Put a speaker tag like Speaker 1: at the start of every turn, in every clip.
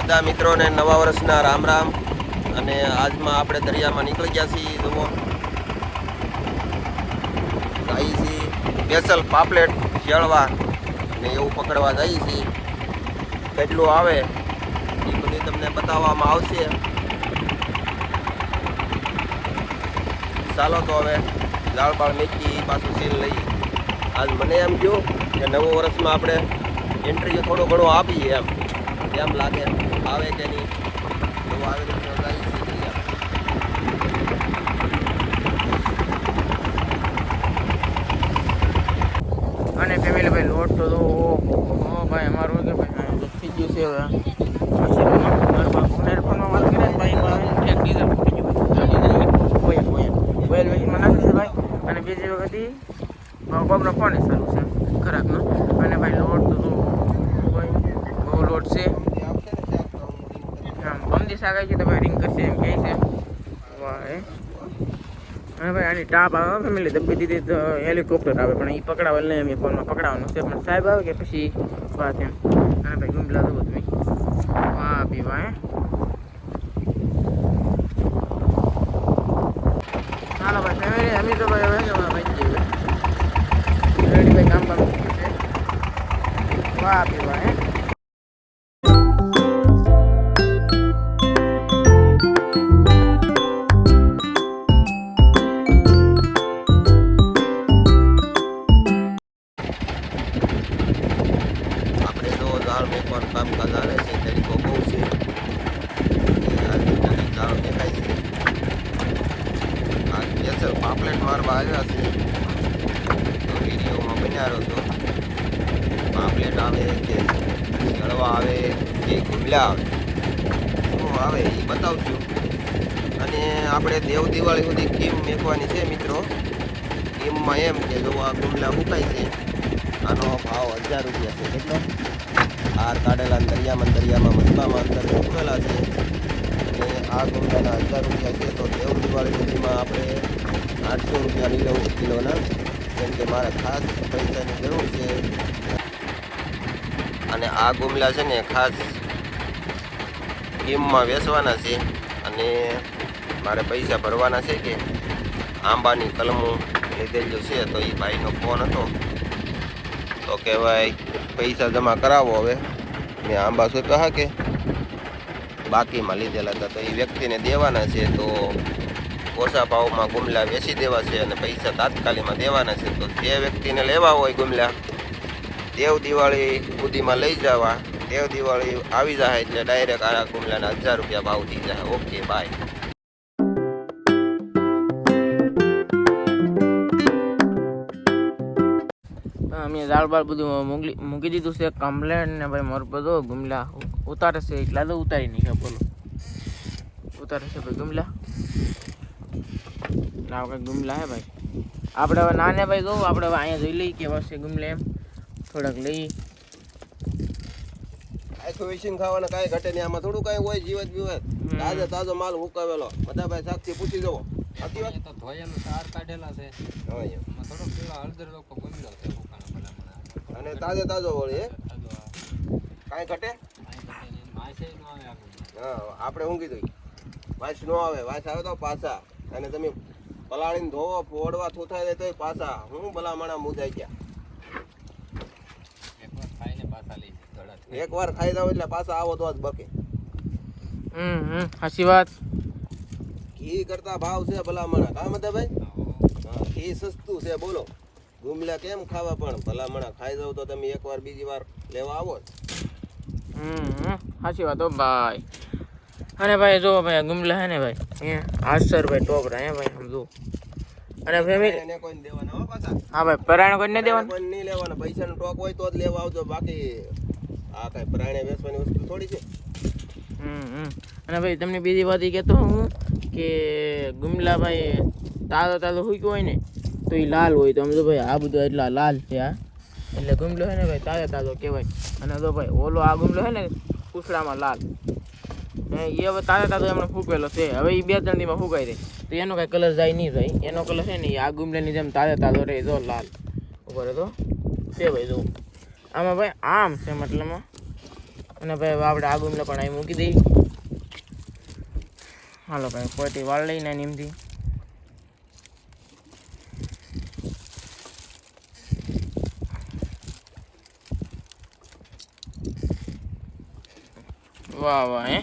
Speaker 1: બધા મિત્રોને નવા વર્ષના રામ રામ. અને આજમાં આપણે દરિયામાં નીકળી ગયા છીએ. જુઓ જઈએ છીએ સ્પેશિયલ પાપલેટ શેળવા અને એવું પકડવા જઈએ છીએ. કેટલું આવે એ બધું તમને બતાવવામાં આવશે. ચાલો તો હવે જાળ બાળ મેકી પાછું સીલ લઈએ. આજ મને એમ થયું કે નવું વર્ષમાં આપણે એન્ટ્રી થોડું ઘણું આપીએ એમ લાગે આવે કે નહીં. તો આવી રીતે
Speaker 2: અને ફેમિલી ભાઈ લોટ તો ભાઈ અમારું કે ભાઈ થઈ ગયું છે હવે ફોનમાં વાત કરીએ ભાઈ એક ડીઝલ થઈ ગયું ઓઇલ મશીનમાં નાખી છે ભાઈ. અને બીજી વખત કોકનો ફોન ચાલુ છે ખરાબનો. અને ભાઈ લોટ તો ભાઈ બહુ લોટ છે. બમદી શાક આવી છે તો ભાઈ રિંગ કરશે એમ કહે છે. અને ભાઈ આની ટાપ આવે ફેમિલી દબી દીધી તો હેલિકોપ્ટર આવે પણ એ પકડાવેલ નહીં. એમ ફોનમાં પકડાવાનું છે પણ સાહેબ આવે કે પછી વાત એમ. અને ભાઈ ગુમલા દો તમે વાહ પીવા ચાલો ભાઈ ફેમિલી અમે તો ભાઈ હવે ભાઈ જઈએ રેડી ભાઈ કામ બામ છે વાહ પીવા
Speaker 1: કામકાજ આવે છે તરીકો બહુ છે. જાળ દેખાય છે. આ સ્પેશિયલ પાપલેટ મારવા આવ્યા છે તો વિડીયોમાં બનાવ્યો હતો. પાપલેટ આવે કે ચડવા આવે કે ગુમલા આવે શું આવે એ બતાવજો. અને આપણે દેવ દિવાળી સુધી કીમ મેકવાની છે મિત્રો. કીમમાં એમ કે જો આ ગુમલા મુકાય છે આનો ભાવ 1000 રૂપિયા છે. કેટલો હાર કાઢેલા દરિયામાં મસલામાં અંદર મૂકેલા છે. અને આ ગુમલાના 1000 રૂપિયા છે. તો દેવ દિવાળી સુધીમાં આપણે 800 રૂપિયા લઈ લેવું કિલોના. કેમ કે મારે ખાસ પૈસાની જરૂર છે. અને આ ગુમલા છે ને ખાસ કિંમતમાં વેચવાના છે. અને મારે પૈસા ભરવાના છે કે આંબાની કલમો લીધેલું છે. તો એ ભાઈનો ફોન હતો તો કહેવાય પૈસા જમા કરાવો. હવે મેં આંબા સોંપ્યા હા કે બાકીમાં લીધેલા હતા તો એ વ્યક્તિને દેવાના છે. તો ઓછા ભાવમાં ગુમલા વેચી દેવા છે અને પૈસા તાત્કાલિકમાં દેવાના છે. તો જે વ્યક્તિને લેવા હોય ગુમલા દેવ દિવાળી સુધીમાં લઈ જવા. દેવ દિવાળી આવી જાય એટલે ડાયરેક્ટ આ ગુમલાના 1000 રૂપિયા ભાવ થઈ જાય. Okay bye.
Speaker 2: અમે દાળ બાળ બધું મૂકી દીધું છે કમ્પ્લેટ ને ભાઈ મારું બધો ગુમલા ઉતારે છે એટલા તો ઉતારી નહીં બોલો ઉતારે છે ભાઈ ગુમલા ના કંઈક ગુમલા હે ભાઈ. આપણે હવે નાને ભાઈ કહું આપણે હવે અહીંયા જોઈ લઈએ કેવા છે ગુમલા એમ થોડાક લઈ
Speaker 1: આખું વેચીને ખાવાના કાંઈ ઘટે નહીં. આમાં થોડું કાંઈ હોય જીવત બીવત તાજો માલ મુકાવેલો. બધા ભાઈ સાક્ષી પૂછી જવો. સાચી વાત
Speaker 3: તો ધોયેલું સાર કાઢેલા છે એમાં થોડો પેલા હળદર લોકો ગુમલો છે
Speaker 1: અને તાજો વળી કાંઈ ઘટે હા આપણે ઊંઘી દઈએ. વાંસ ન આવે. વાંસ આવે તો પાછા અને તમે પલાળીને ધોવો ફોડવા થૂથાઈ જાય તોય પાછા હું ભલામણા મુજાઈ ગયા. એકવાર ખાઈ જાવ એટલે પાછા આવો તો જ બકે.
Speaker 2: સાચી વાત.
Speaker 1: ઘી કરતા ભાવ છે ભલામણા કામ હતા ભાઈ. હા ઘી સસ્તું છે બોલો. ગુમલા કેમ ખાવા પણ ભલામણા ખાઈ જાવ તો તમે એકવાર બીજી વાર લેવા આવો.
Speaker 2: સાચી વાત હો ભાઈ. અને ભાઈ જો ભાઈ ગુમલા હે ને ભાઈ અહીંયા 800 ભાઈ ટોપ રહ્યા ભાઈ સમજો. અને ફેમિલી
Speaker 1: એને કોઈ દેવાના હો પાછા.
Speaker 2: હા ભાઈ પરાણે કોઈ નહીં દેવાના.
Speaker 1: કોઈ નહીં લેવાના. પૈસાનો ટોક હોય તો જ લેવા આવજો. બાકી આ કઈ પ્રાણે વેચવાની વસ્તુ થોડી છે.
Speaker 2: અને ભાઈ તમને બીજી વાત એ કહેતો હું કે ગુમલા ભાઈ તાજો હુક્યો હોય ને તો એ લાલ હોય. તો આમ જો ભાઈ આ બધું એટલા લાલ છે આ એટલે ગુમલો છે ને ભાઈ તાજો કહેવાય. અને જો ભાઈ ઓલો આ ગુમલો છે ને પૂછડામાં લાલ એ હવે તાજો એમણે ફૂંકેલો છે. હવે એ 2-3 દીમાં ફૂંકાઈ દે તો એનો કાંઈ કલર જાય નહીં ભાઈ. એનો કલર છે ને આ ગુમલાની જેમ તાજો રહે જો લાલ ઉપર તો છે ભાઈ જો આમાં ભાઈ આમ છે મતલબમાં અને ભાઈ હવે આપણે આ ગુમલા પણ અહીં મૂકી દઈએ. હાલો ભાઈ પોતી વાળ લઈને એમથી વાહ વાહ હે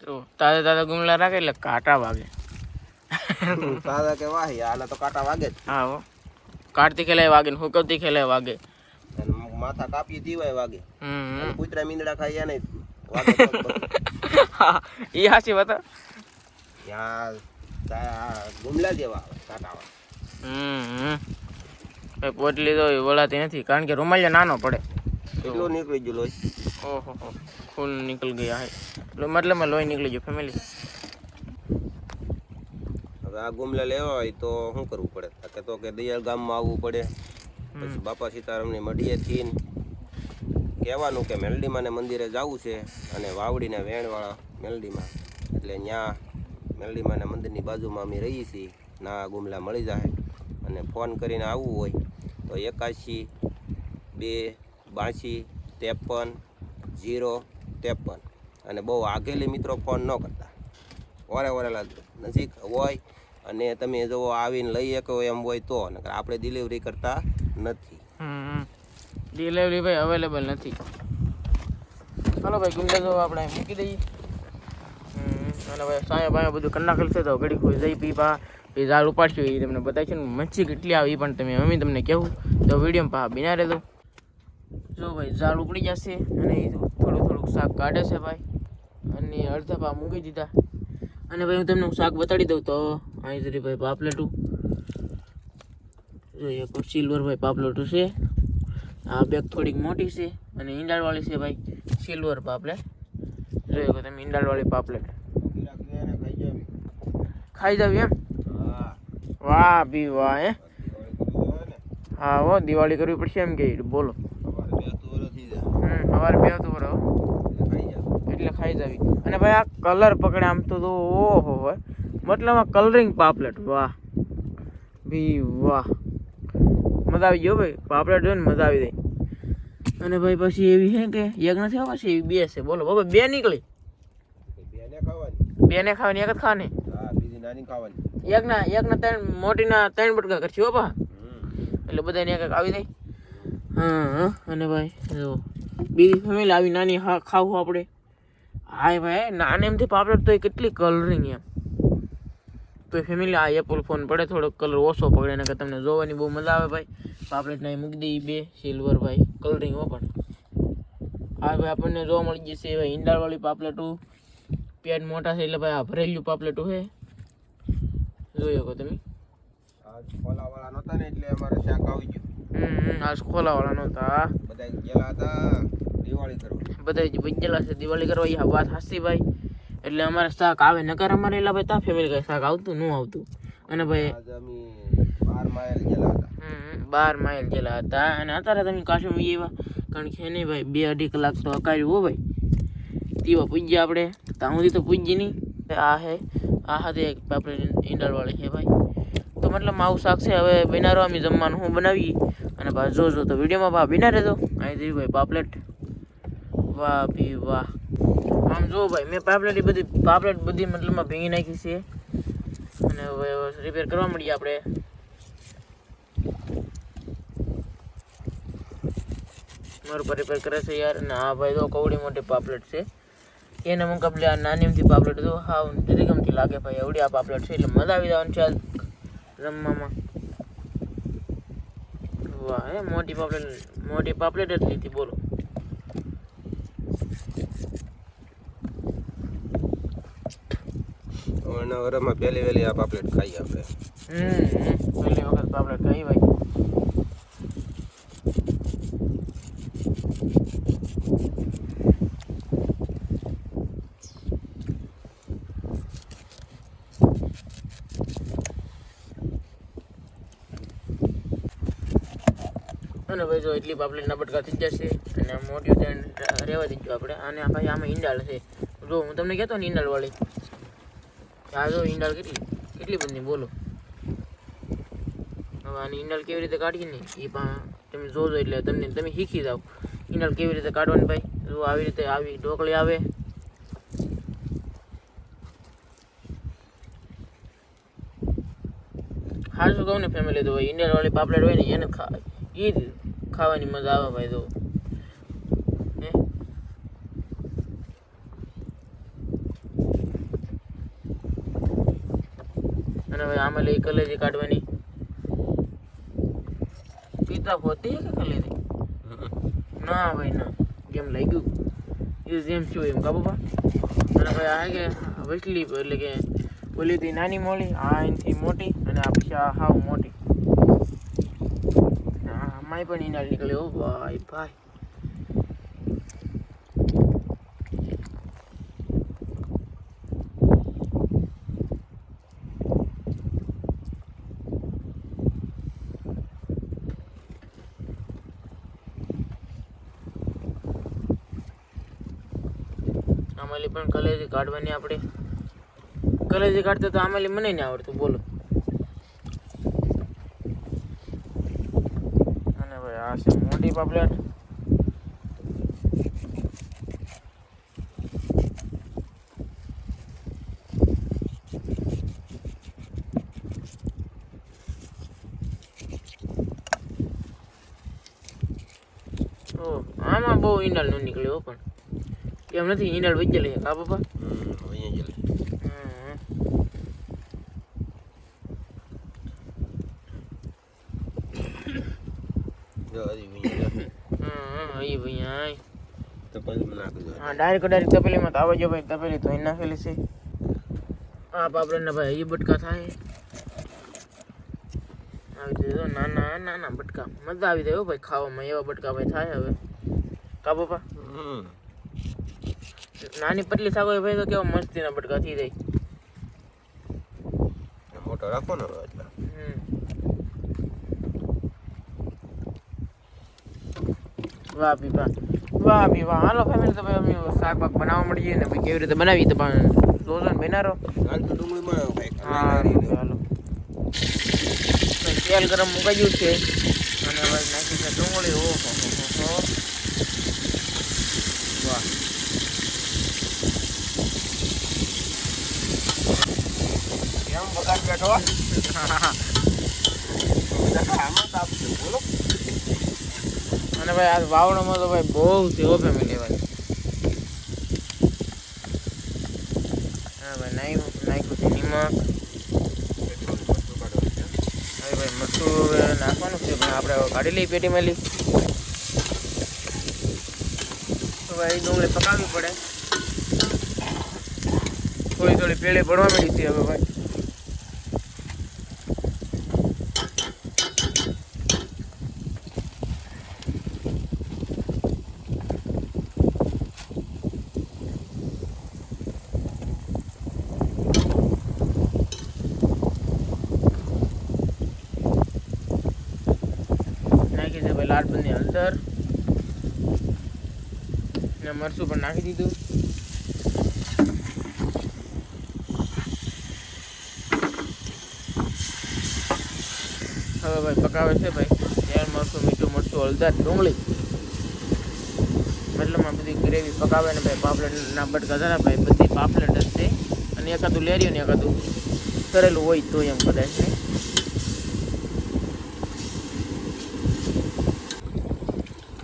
Speaker 2: તો તાજા ગુમલા રાખે એટલે કાંટા વાગે.
Speaker 1: સાદા કે વાહી આના તો કાંટા વાગે જ.
Speaker 2: હા હો કાઢતી ખેલાય વાગે ને હુકવતી ખેલાય વાગે.
Speaker 1: અને માથા કાપી દીવાય વાગે.
Speaker 2: હમ
Speaker 1: કૂતરા મીંદડા ખાઈ ને વાગે.
Speaker 2: એ હાચી વાત.
Speaker 1: યાર ગુમલા જેવા કાંટા.
Speaker 2: ભાઈ પોટલી તો વળાતી નથી કારણ કે રૂમાલિયા નાનો પડે.
Speaker 1: કેટલો નીકળી ગયો લોહી.
Speaker 2: ઓહો ખૂન નીકળી ગયા હે મતલબમાં લોહી નીકળી ગયું ફેમિલી.
Speaker 1: હવે આ ગુમલા લેવા હોય તો શું કરવું પડે? તો કે દયાળ ગામમાં આવવું પડે. પછી બાપા સીતારામની મઢીએથી કહેવાનું કે મેલડીમાને મંદિરે જવું છે અને વાવડીને વેણવાળા મેલડીમાં એટલે ત્યાં મેલડીમાના મંદિરની બાજુમાં અમે રહીએ છીએ. ના ગુમલા મળી જાય અને ફોન કરીને આવવું હોય તો 81 2 82 53 053 અને બહુ આગેલી મિત્રો ફોન ન કરતા. વરેલા નજીક હોય અને તમે જો આવીને લઈ શકો એમ હોય તો, નકર આપણે ડિલિવરી કરતા નથી.
Speaker 2: ડિલિવરી ભાઈ અવેલેબલ નથી. ચાલો ભાઈ ગુમલા જો આપણે મૂકી દઈએ. અને ભાઈ સાયા બાયા બધું કરી નાખેલ છે તો ઘડી કોઈ જઈ પીપા એ ઝાડ ઉપાડશું એ તમને બતાવીશું ને મચ્છી કેટલી આવી પણ તમે અમે તમને કહેવું તો વિડીયોમાં પા બિના રહેજો. જો ભાઈ ઝાડ ઉપડી જશે અને એ થોડુંક શાક કાઢે છે ભાઈ અને અડધા પા મૂકી દીધા. અને ભાઈ હું તમને શાક બતાડી દઉં તો અહીં જરી ભાઈ પાપલેટું જોઈએ સિલ્વર ભાઈ પાપલેટું છે. આ બેગ થોડીક મોટી છે અને ઈંડાળવાળી છે ભાઈ સિલ્વર પાપલેટ. જોયો તમે ઈંડાળવાળી પાપલેટ ખાઈ જાવ એમ. વાહ બી વાહ હે. હા હો દિવાળી કરવી પડશે એમ કે બોલો. સવારે 2 વર્ષ એટલે ખાઈ જાવી. અને ભાઈ આ કલર પકડે આમ તો ઓહો હોય મતલબ આ કલરિંગ પાપલેટ. વાહ બી વાહ મજા આવી ગયો ભાઈ પાપલેટ જોઈને મજા આવી જાય. અને ભાઈ પછી એવી છે કે એક નથી આવે પછી એવી 2 છે બોલો બાબા 2 નીકળી. 2 ને ખાવાની 1 જ ખાવાની. એકના 3 મોટીના 3 બટકા કરશે હો પા એટલે બધાને એક આવી જાય. હા અને ભાઈ જો બીજી ફેમિલી આવી નાની ખાવું આપણે. હા ભાઈ નાને એમથી પાપલેટ તો એ કેટલી કલરિંગ એમ તો ફેમિલી આ એપલ ફોન પડે થોડોક કલર ઓછો પકડે ને કે તમને જોવાની બહુ મજા આવે ભાઈ. પાપલેટના મૂકી દઈએ 2 સિલ્વર ભાઈ કલરિંગ હો પણ. હા ભાઈ આપણને જોવા મળી જશે ભાઈ ઈંડાળવાળી પાપલેટું. પેટ મોટા છે એટલે ભાઈ આ ભરેલું પાપલેટું છે. જોઈ શકો તમે.
Speaker 1: આજ ખોલાવાળા નહોતા ને એટલે અમારે શાક આવી ગયું.
Speaker 2: આજ ખોલાવાળા નહોતા.
Speaker 1: બધા ગયેલા હતા દિવાળી કરવા.
Speaker 2: બધા ગયેલા છે દિવાળી કરવા. એ વાત હાસી ભાઈ એટલે અમારે શાક આવે નકર અમારે એલા ભાઈ તા ફેમિલી કઈ શાક આવતું ન આવતું. અને ભાઈ
Speaker 1: આજ અમે 12 માઇલ ગયેલા હતા.
Speaker 2: 12 માઇલ ગયેલા હતા અને અત્યારે તમે કાશી મૂકી એવા કારણ કે નહીં ભાઈ 2-2.5 કલાક તો અકાર્યું હો ભાઈ. તેવા પૂજ્યા આપણે ત્યાં સુધી તો પૂજ્ય નહીં. આ હે આ હાથે આપણે ઈંડાળવાળી છે ભાઈ. તો મતલબ આવું શાક છે. હવે બનારો અમે જમવાનું હું બનાવીએ અને ભાઈ જોજો તો વિડીયોમાં ભાઈ બિના રહેજો. અહીં ભાઈ પાપલેટ. વાહ ભી વાહ આમ જો ભાઈ મેં પાપલેટ બધી મતલબમાં ભેગી નાખી છે અને હવે રિપેર કરવા મળીએ આપણે. મારું પર રિપેર કરે છે યાર. અને હા ભાઈ તો કવડી મોટી પાપલેટ છે એને મુકાબલે આ નાનીમથી પાપલેટ તો હા દીદી ગમતી લાગે ભાઈ. એવડી આ પાપલેટ છે એટલે મજા આવી જવાની છે રમવામાં. વાહ હે મોટી પાપલેટ જ લીધી બોલો.
Speaker 1: વરમાં પહેલી વહેલી આ પાપલેટ ખાઈ આપણે.
Speaker 2: પહેલી વખત પાપલેટ ખાઈ ભાઈ. અને ભાઈ જો એટલી પાપલેટના બટકા થઈ જશે અને મોટી રહેવા દીધું આપણે. અને ભાઈ આમાં ઈંડાળ છે જો હું તમને કહેતો ને ઈંડાળવાળી. આ જો ઈંડાળ કેટલી કેટલી બધી બોલો. હવે આની ઈંડલ કેવી રીતે કાઢી ને એ પણ તમે જોજો એટલે તમે શીખી જાઓ ઈંડલ કેવી રીતે કાઢવાની ભાઈ. જો આવી રીતે આવી ઢોકળી આવે. હા શું કહું ને ફેમિલી, તો ઈંડલ વાળી પાપલેટ હોય ને એને એ ખાવાની મજા આવે ભાઈ. તો અને ભાઈ આમાં લઈ કલેજી કાઢવાની. પીતા હોતી કે કલેજી? ના ભાઈ ના, જેમ લાગ્યું એ જેમ છું એમ કા બાપા. અને ભાઈ આ કે વસલી એટલે કે ઓલી થી નાની મોલી, આ એનાથી મોટી અને આ પછી આ હાવ મોટી. આમાંય પણ ઈંડા નીકળે હો ભાઈ ભાઈ. આમાલી પણ કલેજી કાઢવાની આપણે. કલેજી કાઢતા તો આમાલી મને નહીં આવડતું બોલો. અને ભાઈ આ છે મોટી પાપલેટ. આમાં બહુ ઈંડાલ ન નીકળ્યો પણ એમ નથી. ઈંડાલ વહી ગયેલી કા બાપા? ડાયરેક્ટ તપેલીમાં તો આવે જો ભાઈ. તપેલી ધોઈ નાખેલી છે. આ પાપડ ને ભાઈ એ બટકા થાય આવી દીધો. નાના નાના બટકા મજા આવી જાય ભાઈ ખાવામાં. એવા બટકા ભાઈ થાય હવે કા બાપા. નાની પતલી શાક હોય ભાઈ તો કેવા મસ્તીના બટકા થઈ જાય.
Speaker 1: મોટો રાખો ને.
Speaker 2: વાહ ભી વાહ, વાહ ભી વાહ. હાલો ફેમિલી તો ભાઈ અમે શાક બાક બનાવવા મળીએ ને ભાઈ કેવી રીતે બનાવી તો પણ જોજો ને બનારો. હા હાલો તેલ ગરમ મુકાઈ ગયું છે અને ભાઈ નાખી છે ડુંગળી. ઓહો વાહ.
Speaker 1: કેમ બગાડ બેઠો?
Speaker 2: અને ભાઈ આ વાવણોમાં તો ભાઈ બહુ સેવો ફેમિલી ભાઈ. હા ભાઈ નાખ્યું છે નિમક. હવે ભાઈ મરચું નાખવાનું છે પણ આપણે કાઢી લઈ પેટી મેલી. તો ભાઈ ડુંગળી પકાવવી પડે. થોડી થોડી પેલે પડવા મળી છે હવે ભાઈ. લાલ બંને હળદર ને મરચું પણ નાખી દીધું. હવે ભાઈ પકાવે છે ભાઈ તેલ મરચું મીઠું મરચું હળદર ડુંગળી. મતલબ આ બધી ગ્રેવી પકાવે ને ભાઈ પાપલેટના બટકા ધરા ભાઈ. બધી પાપલેટ જ છે અને એકાદું લેર્યું ને એકાદું કરેલું હોય તો એમ કદાચ ને.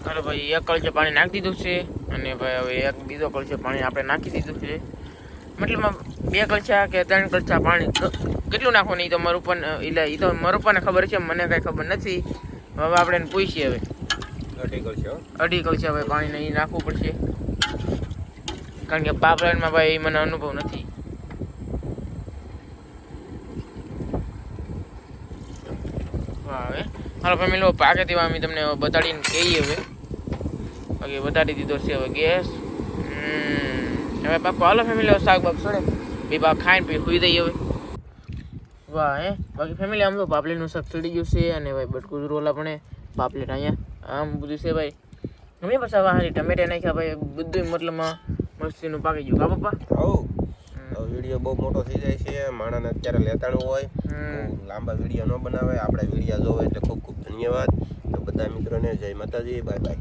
Speaker 2: ચાલો ભાઈ એક કળશે પાણી નાખી દીધું છે અને ભાઈ હવે એક બીજો કળશે પાણી આપણે નાખી દીધું છે. મતલબ 2 કળશા કે 3 કળશા પાણી કેટલું નાખવાનું એ તો મારું પણ એટલે એ તો મારું પણ ખબર છે, મને કાંઈ ખબર નથી. હવે આપણે એને પૂછીએ. હવે 2.5 કળશા ભાઈ પાણી નહીં નાખવું પડશે કારણ કે પાપલેટમાં ભાઈ મને અનુભવ નથી. હવે હાલો ફેમિલી પાકે તેવા અમે તમને બતાડીને કહીએ. હવે બાકી બતાડી દીધો છે હવે ગેસ. હવે પાકો હાલો ફેમિલી શાક બાક સડે બે બા ખાઈને પછી સુઈ દઈએ હવે. વાહ બાકી ફેમિલી આમ તો પાપલેટનું શાક ચડી ગયું છે અને ભાઈ બટકું રોલા પણ પાપલેટ અહીંયા આમ બધું છે ભાઈ. ગમે પછી હારી ટમેટા નાખ્યા ભાઈ બધું મતલબમાં મસ્તીનું પાકી ગયું કા પપ્પા.
Speaker 1: વિડીયો બહુ મોટો થઈ જાય છે માણાને અત્યારે લેતાણું હોય બહુ લાંબા વિડીયો ન બનાવે આપણે વિડીયો જોવે એટલે ખૂબ ખૂબ ધન્યવાદ તો બધા મિત્રોને જય માતાજી બાય બાય